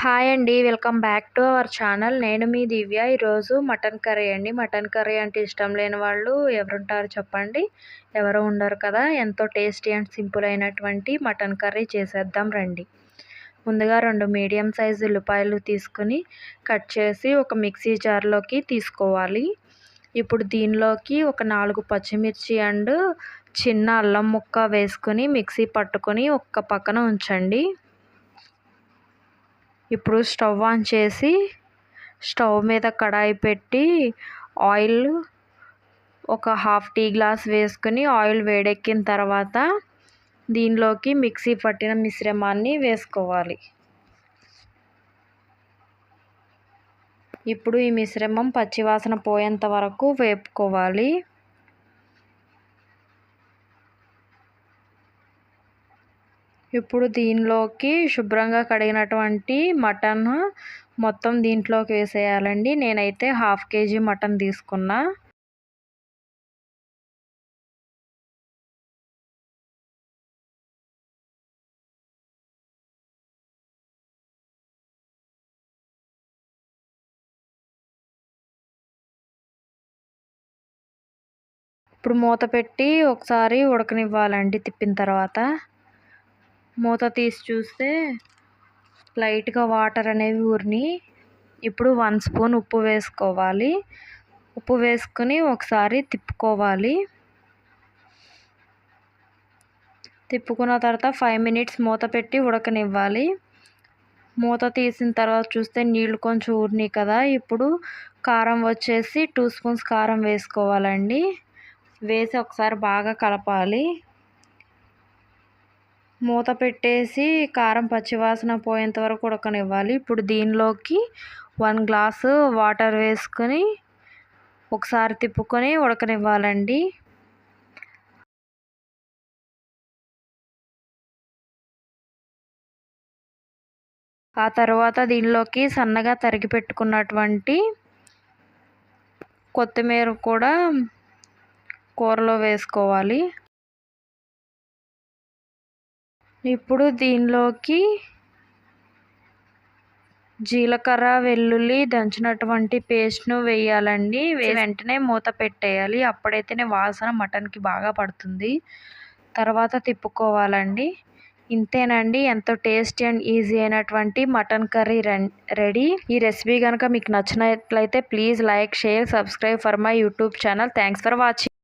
Hi అండి. Welcome back to our channel. నేను మీ దివ్య. ఈరోజు మటన్ కర్రీ అండి. మటన్ కర్రీ అంటే ఇష్టం లేని వాళ్ళు ఎవరుంటారు చెప్పండి? ఎవరు ఉండరు కదా. ఎంతో టేస్టీ అండ్ సింపుల్ అయినటువంటి మటన్ కర్రీ చేసేద్దాం రండి. ముందుగా 2 మీడియం సైజు ఉల్లిపాయలు తీసుకుని కట్ చేసి ఒక మిక్సీ జార్లోకి తీసుకోవాలి. ఇప్పుడు దీనిలోకి ఒక 4 పచ్చిమిర్చి అండ్ చిన్న అల్లం ముక్క వేసుకొని మిక్సీ పట్టుకొని ఒక్క పక్కన ఉంచండి. ఇప్పుడు స్టవ్ ఆన్ చేసి స్టవ్ మీద కడాయి పెట్టి ఆయిల్ ఒక హాఫ్ టీ గ్లాస్ వేసుకుని ఆయిల్ వేడెక్కిన తర్వాత దీనిలోకి మిక్సీ పట్టిన మిశ్రమాన్ని వేసుకోవాలి. ఇప్పుడు ఈ మిశ్రమం పచ్చివాసన పోయేంత వరకు వేపుకోవాలి. ఇప్పుడు దీనిలోకి శుభ్రంగా కడిగినటువంటి మటన్ మొత్తం దీంట్లోకి వేసేయాలండి. నేనైతే హాఫ్ కేజీ మటన్ తీసుకున్నా. ఇప్పుడు మూత పెట్టి ఒకసారి ఉడకనివ్వాలండి. తిప్పిన తర్వాత మూత తీసి చూస్తే లైట్గా వాటర్ అనేవి ఊరిని. ఇప్పుడు 1 స్పూన్ ఉప్పు వేసుకోవాలి. ఉప్పు వేసుకుని ఒకసారి తిప్పుకోవాలి. తిప్పుకున్న తర్వాత 5 మినిట్స్ మూత పెట్టి ఉడకనివ్వాలి. మూత తీసిన తర్వాత చూస్తే నీళ్ళు కొంచెం ఊరినాయి కదా. ఇప్పుడు కారం వచ్చేసి 2 స్పూన్స్ కారం వేసుకోవాలండి. వేసి ఒకసారి బాగా కలపాలి. మూత పెట్టేసి కారం పచ్చివాసన పోయేంత వరకు ఉడకనివ్వాలి. ఇప్పుడు దీనిలోకి 1 గ్లాసు వాటర్ వేసుకొని ఒకసారి తిప్పుకొని ఉడకనివ్వాలండి. ఆ తర్వాత దీనిలోకి సన్నగా తరిగి పెట్టుకున్నటువంటి కొత్తిమీర కూడా కూరలో వేసుకోవాలి. ఇప్పుడు దీనిలోకి జీలకర్ర వెల్లుల్లి దంచినటువంటి పేస్ట్ను వేయాలండి. వెంటనే మూత పెట్టేయాలి. అప్పుడైతేనే వాసన మటన్కి బాగా పడుతుంది. తర్వాత తిప్పుకోవాలండి. ఇంతేనండి, ఎంతో టేస్టీ అండ్ ఈజీ అయినటువంటి మటన్ కర్రీ రెడీ. ఈ రెసిపీ కనుక మీకు నచ్చినట్లయితే please like, share, subscribe for my YouTube channel. Thanks for watching.